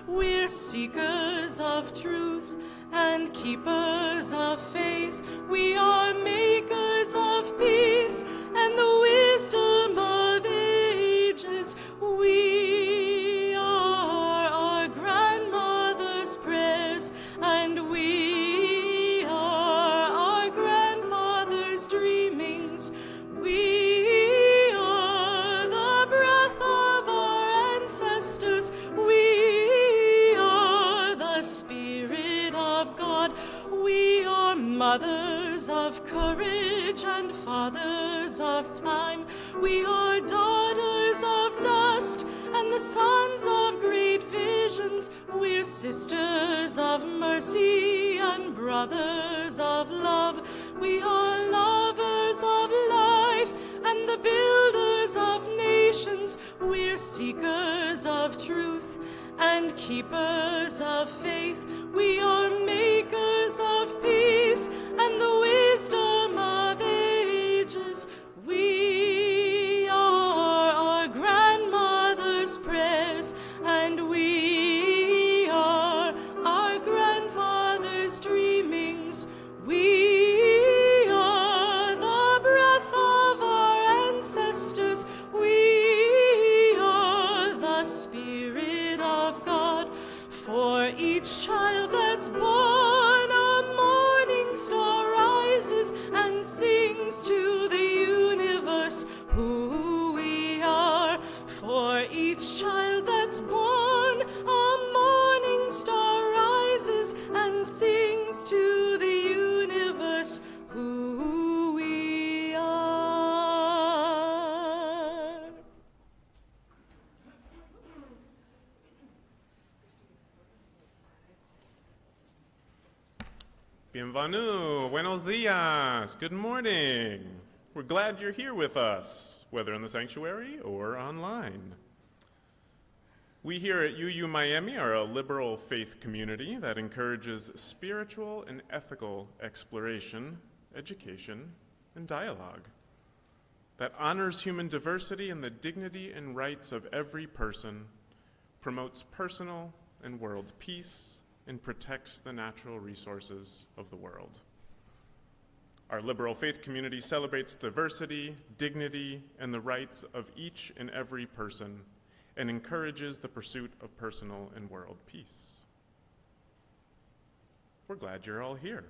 We're seekers of truth and keepers of faith. We are makers of peace and the wisdom of ages. We are our grandmother's prayers, and we are our grandfather's dreamings. We are the breath of our ancestors. We are the Spirit of God. We are mothers of courage and fathers of time. We are daughters of dust and the sons of great visions. We're sisters of mercy and brothers of love. We are lovers of life and the builders of nations. We're seekers of truth and keepers of faith. We are makers of peace and the wisdom of ages. We are our grandmother's prayers, and we are our grandfather's dreamings. We are the breath of our ancestors. We are the Spirit of God. For each child that's born, a morning star rises and sings to the universe who we are. For each child that's born, a morning star rises and sings to the universe who we are. Bienvenue, buenos dias, good morning. We're glad you're here with us, whether in the sanctuary or online. We here at UU Miami are a liberal faith community that encourages spiritual and ethical exploration, education, and dialogue, that honors human diversity and the dignity and rights of every person, promotes personal and world peace, and protects the natural resources of the world. Our liberal faith community celebrates diversity, dignity, and the rights of each and every person, and encourages the pursuit of personal and world peace. We're glad you're all here.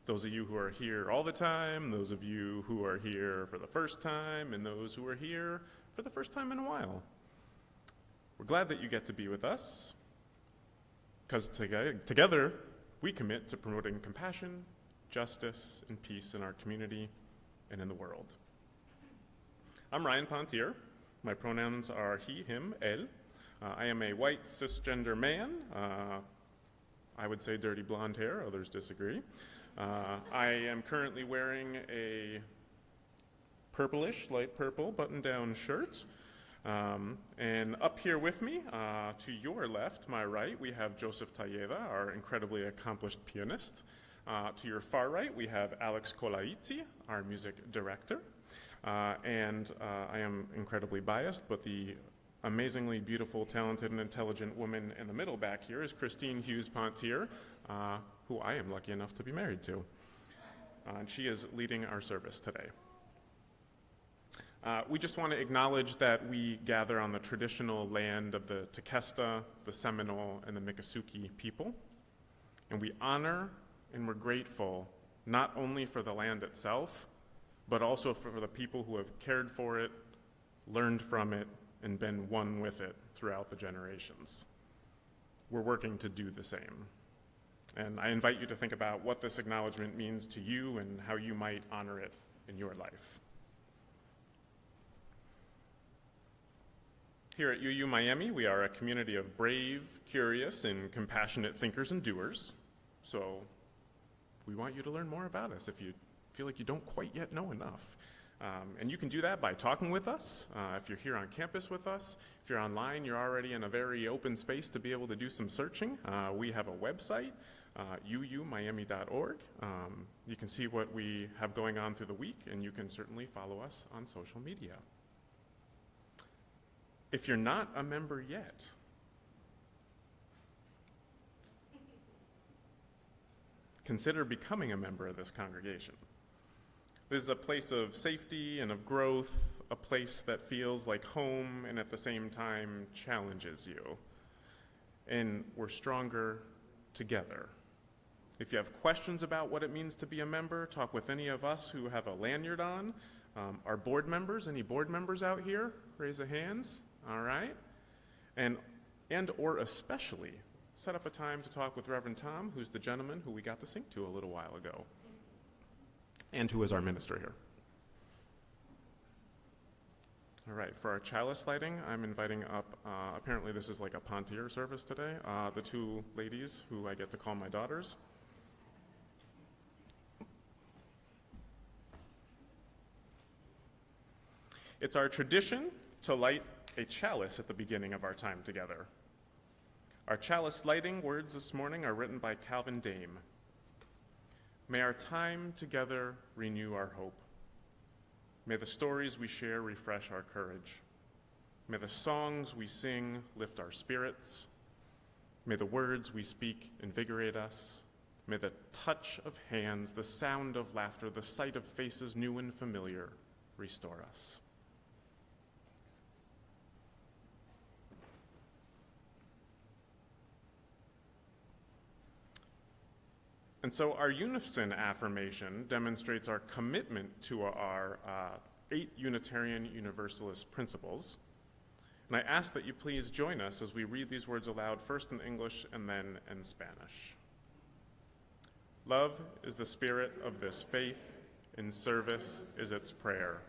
Those of you who are here all the time, those of you who are here for the first time, and those who are here for the first time in a while. We're glad that you get to be with us, because together we commit to promoting compassion, justice, and peace in our community and in the world. I'm Ryan Pontier. My pronouns are he, him, él. I am a white cisgender man. I would say dirty blonde hair, others disagree. I am currently wearing a purplish, light purple button-down shirt. And up here with me, to your left, my right, we have Joseph Talleda, our incredibly accomplished pianist. To your far right, we have Alex Colaiti, our music director. And I am incredibly biased, but the amazingly beautiful, talented, and intelligent woman in the middle back here is Christine Hughes Pontier, who I am lucky enough to be married to. And she is leading our service today. We just want to acknowledge that we gather on the traditional land of the Tequesta, the Seminole, and the Miccosukee people. And we honor and we're grateful not only for the land itself, but also for the people who have cared for it, learned from it, and been one with it throughout the generations. We're working to do the same. And I invite you to think about what this acknowledgement means to you and how you might honor it in your life. Here at UU Miami, we are a community of brave, curious, and compassionate thinkers and doers. So we want you to learn more about us if you feel like you don't quite yet know enough. And you can do that by talking with us. If you're here on campus with us, if you're online, you're already in a very open space to be able to do some searching. We have a website, uumiami.org. You can see what we have going on through the week, and you can certainly follow us on social media. If you're not a member yet, consider becoming a member of this congregation. This is a place of safety and of growth, a place that feels like home and at the same time challenges you. And we're stronger together. If you have questions about what it means to be a member, talk with any of us who have a lanyard on. Our board members, any board members out here? Raise your hands, all right? And or especially, set up a time to talk with Reverend Tom, who's the gentleman who we got to sing to a little while ago, and who is our minister here. All right, for our chalice lighting, I'm inviting up, apparently this is like a Pontier service today, the two ladies who I get to call my daughters. It's our tradition to light a chalice at the beginning of our time together. Our chalice lighting words this morning are written by Calvin Dame. May our time together renew our hope. May the stories we share refresh our courage. May the songs we sing lift our spirits. May the words we speak invigorate us. May the touch of hands, the sound of laughter, the sight of faces new and familiar restore us. And so our unison affirmation demonstrates our commitment to our 8 Unitarian Universalist principles. And I ask that you please join us as we read these words aloud, first in English and then in Spanish. Love is the spirit of this faith. In service is its prayer.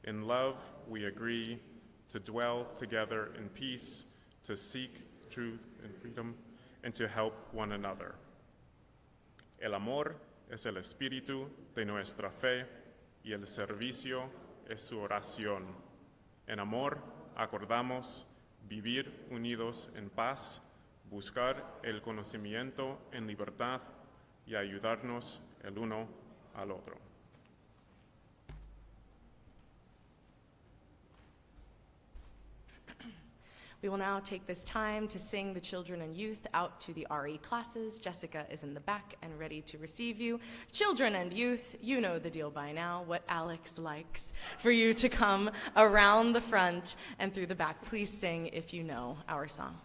In love we agree to dwell together in peace, to seek truth and freedom, and to help one another. El amor es el espíritu de nuestra fe y el servicio es su oración. En amor acordamos vivir unidos en paz, buscar el conocimiento en libertad y ayudarnos el uno al otro. We will now take this time to sing the children and youth out to the RE classes. Jessica is in the back and ready to receive you. Children and youth, you know the deal by now, what Alex likes for you to come around the front and through the back. Please sing if you know our song.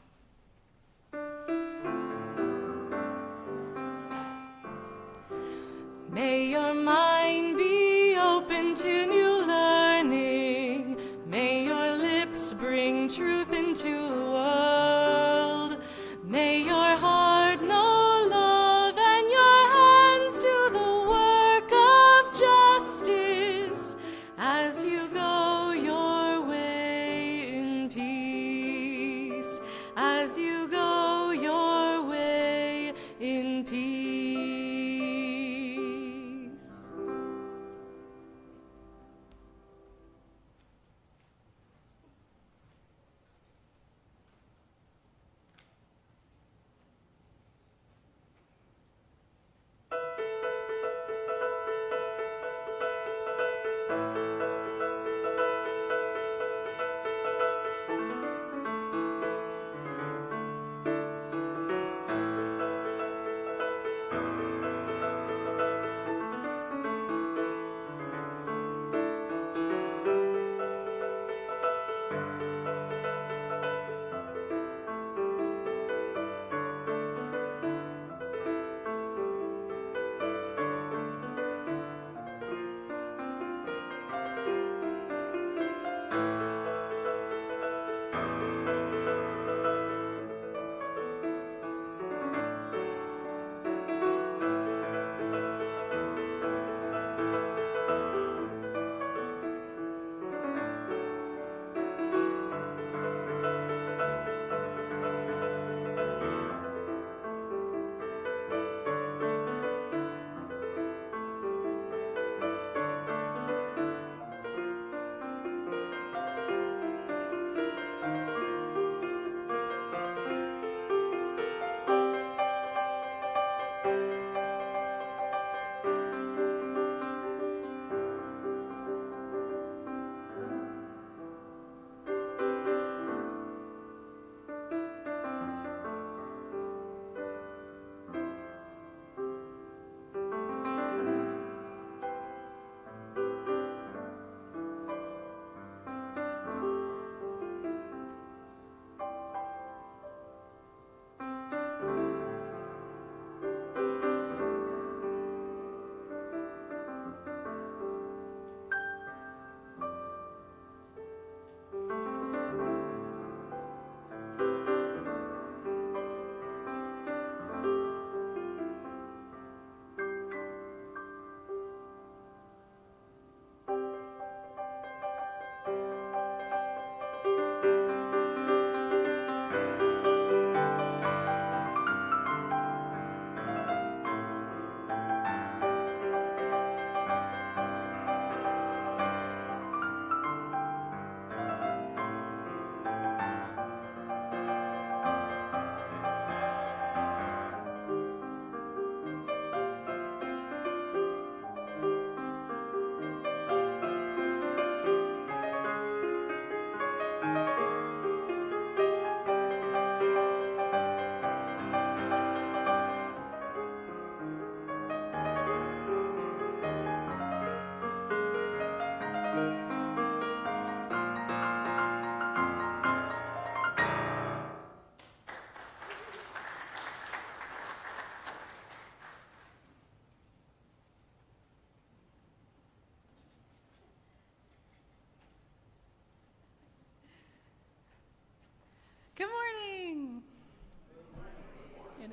May your mind be open to new learning. May your lips bring truth into the world. May your heart know love and your hands do the work of justice as you go your way in peace. As you go your way in peace.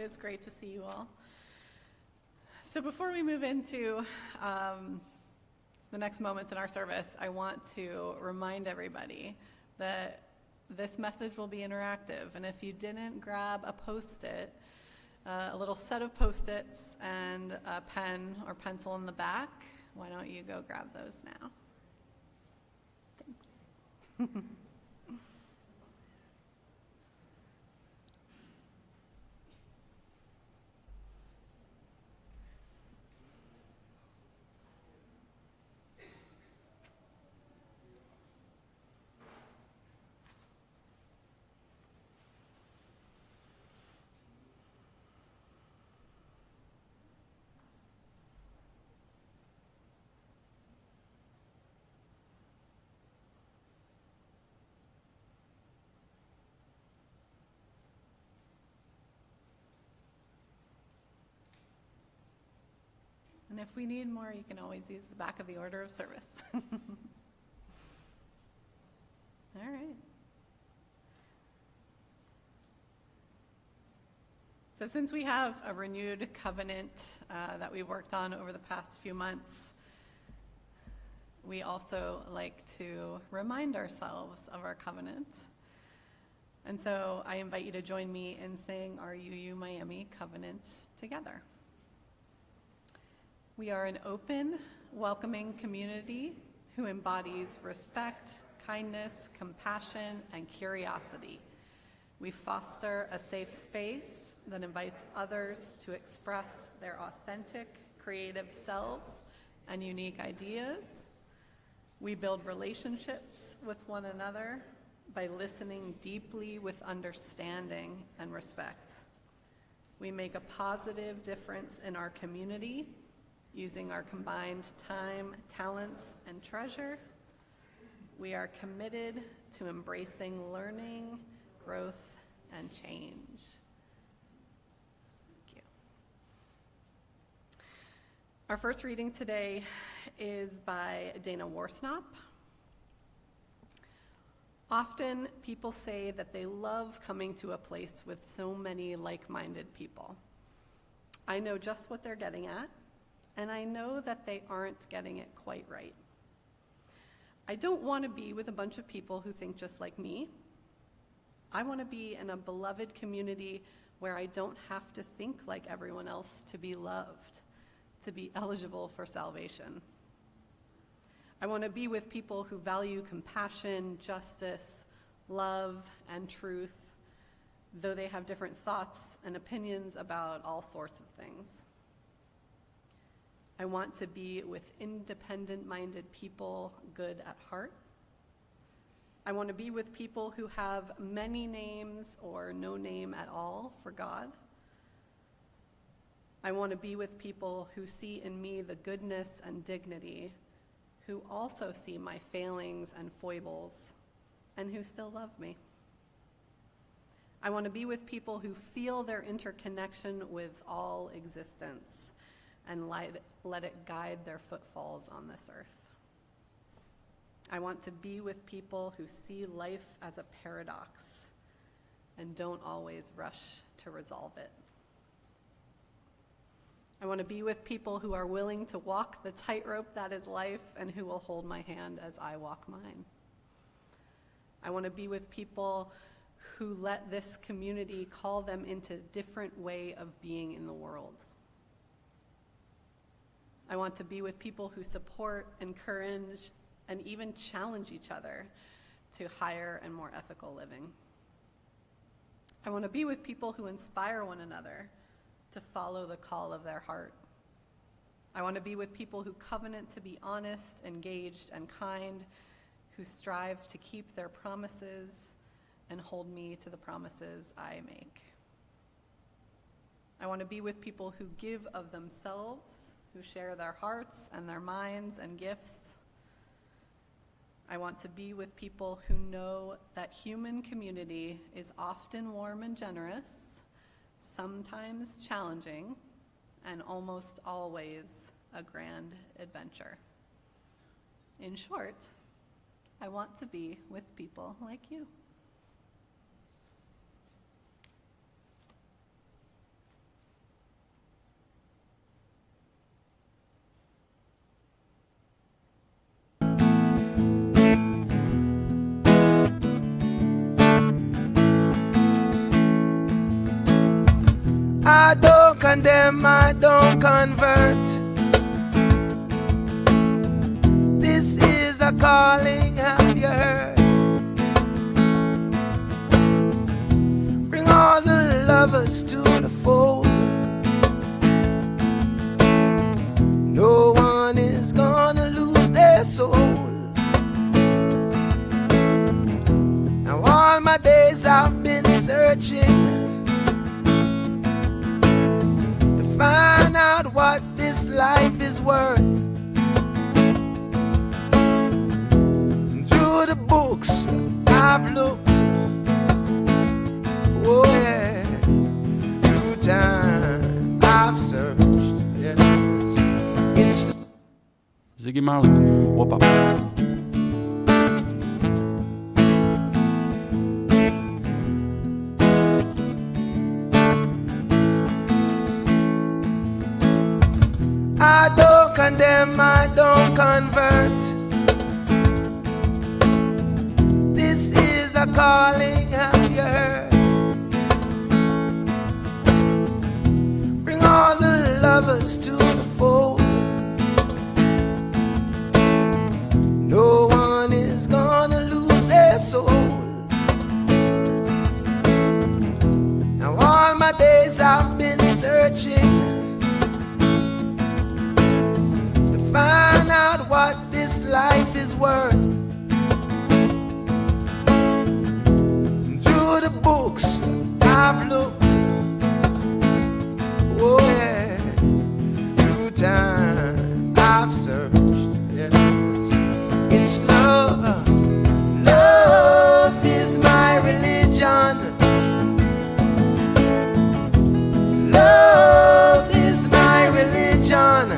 is great to see you all. So before we move into the next moments in our service, I want to remind everybody that this message will be interactive. And if you didn't grab a Post-it, a little set of Post-its and a pen or pencil in the back, why don't you go grab those now? Thanks. And if we need more, you can always use the back of the order of service. All right. So since we have a renewed covenant that we've worked on over the past few months, we also like to remind ourselves of our covenant. And so I invite you to join me in saying our UU Miami covenant together. We are an open, welcoming community who embodies respect, kindness, compassion, and curiosity. We foster a safe space that invites others to express their authentic, creative selves and unique ideas. We build relationships with one another by listening deeply with understanding and respect. We make a positive difference in our community using our combined time, talents, and treasure. We are committed to embracing learning, growth, and change. Thank you. Our first reading today is by Dana Worsnop. Often people say that they love coming to a place with so many like-minded people. I know just what they're getting at, and I know that they aren't getting it quite right. I don't want to be with a bunch of people who think just like me. I want to be in a beloved community where I don't have to think like everyone else to be loved, to be eligible for salvation. I want to be with people who value compassion, justice, love, and truth, though they have different thoughts and opinions about all sorts of things. I want to be with independent-minded people, good at heart. I want to be with people who have many names or no name at all for God. I want to be with people who see in me the goodness and dignity, who also see my failings and foibles, and who still love me. I want to be with people who feel their interconnection with all existence and let it guide their footfalls on this earth. I want to be with people who see life as a paradox and don't always rush to resolve it. I want to be with people who are willing to walk the tightrope that is life and who will hold my hand as I walk mine. I want to be with people who let this community call them into a different way of being in the world. I want to be with people who support, encourage, and even challenge each other to higher and more ethical living. I want to be with people who inspire one another to follow the call of their heart. I want to be with people who covenant to be honest, engaged, and kind, who strive to keep their promises and hold me to the promises I make. I want to be with people who give of themselves, who share their hearts and their minds and gifts. I want to be with people who know that human community is often warm and generous, sometimes challenging, and almost always a grand adventure. In short, I want to be with people like you. don't condemn, I don't convert. This is a calling, have you heard? Bring all the lovers to the fold. No one is gonna lose their soul. Now all my days I've been searching to find out what this life is worth. And through the books I've looked, oh yeah, through time I've searched, yes. It's Ziggy Marley, whoop up. I don't condemn, I don't convert. This is a calling, have you heard? Bring all the lovers to the fold. No one is gonna lose their soul. Now all my days I've been searching to find out what this life is worth. And through the books I've looked, oh yeah, through time I've searched, yes. It's love, love is my religion. Love is my religion.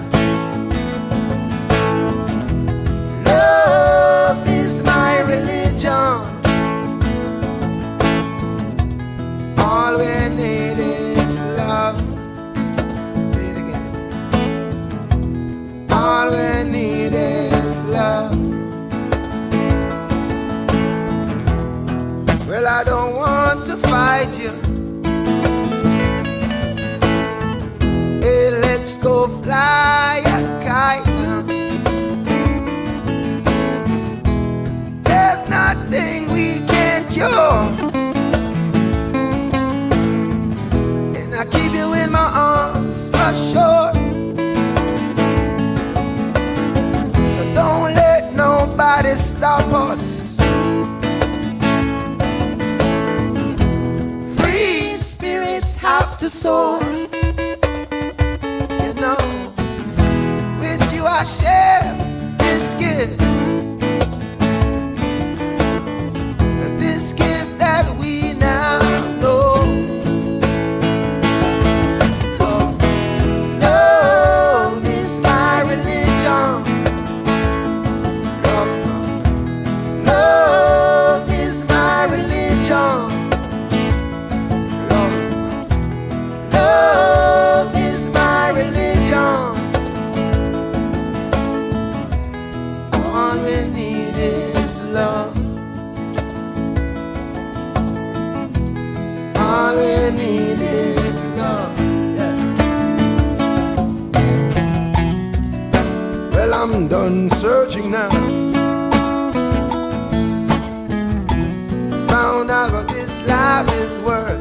Love is my religion. All we need is love. Say it again. All we need is love. Well, I don't want to fight you. Hey, let's go fly a kite now. There's nothing we can't cure. And I keep you in my arms for sure. So don't let nobody stop us. Free spirits have to soar. You know, with you I share this gift. This gift that we now know. Oh, love is my religion. Love is my religion. Love is my religion. All we need is love. All we need is love. Yeah. Well, I'm done searching now. Found out what this life is worth.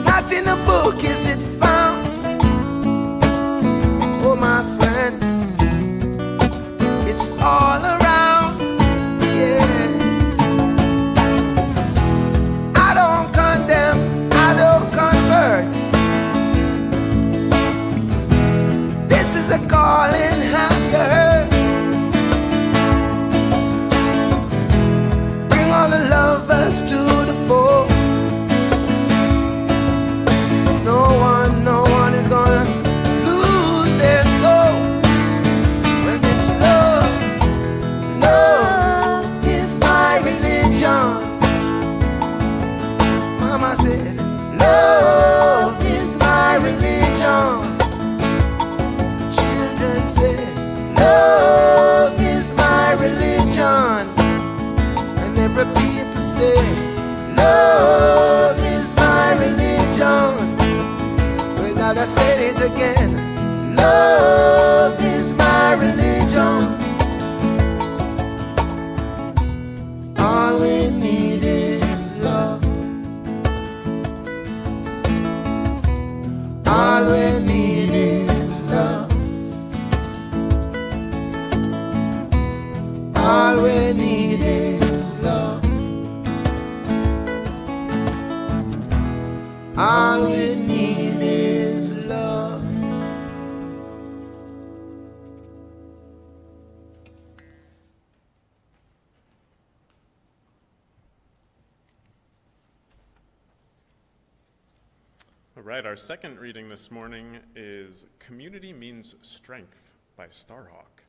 Not in a book is it found. Oh, my friends, it's all around. Yeah. I don't condemn, I don't convert. This is a calling, have you heard? Bring all the love Lord, I said it again. Love is my religion. All we need is love. All we need is love. All we need is love. All we need is love. All right, our second reading this morning is Community Means Strength by Starhawk.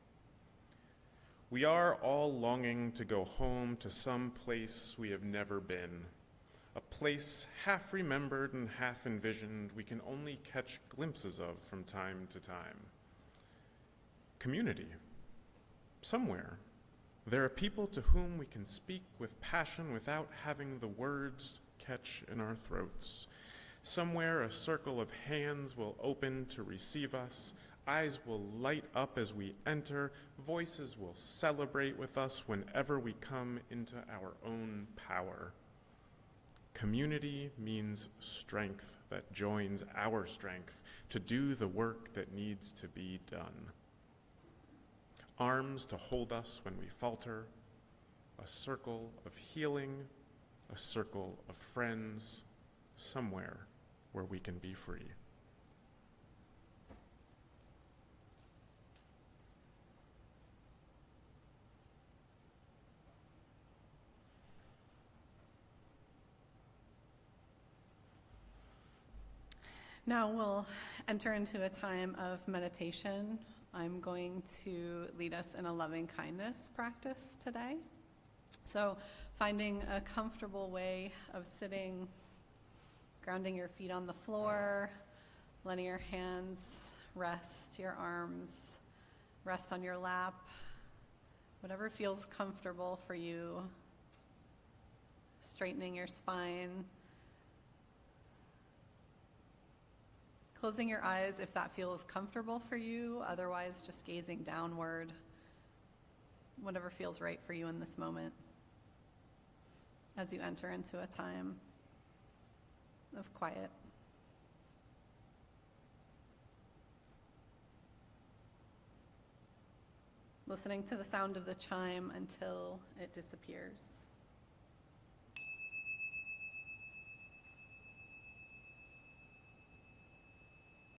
We are all longing to go home to some place we have never been, a place half remembered and half envisioned we can only catch glimpses of from time to time. Community. Somewhere, there are people to whom we can speak with passion without having the words catch in our throats. Somewhere a circle of hands will open to receive us, eyes will light up as we enter, voices will celebrate with us whenever we come into our own power. Community means strength that joins our strength to do the work that needs to be done. Arms to hold us when we falter, a circle of healing, a circle of friends, somewhere where we can be free. Now we'll enter into a time of meditation. I'm going to lead us in a loving kindness practice today. So finding a comfortable way of sitting, grounding your feet on the floor, letting your hands rest, your arms rest on your lap, whatever feels comfortable for you, straightening your spine, closing your eyes if that feels comfortable for you, otherwise just gazing downward, whatever feels right for you in this moment as you enter into a time of quiet. Listening to the sound of the chime until it disappears.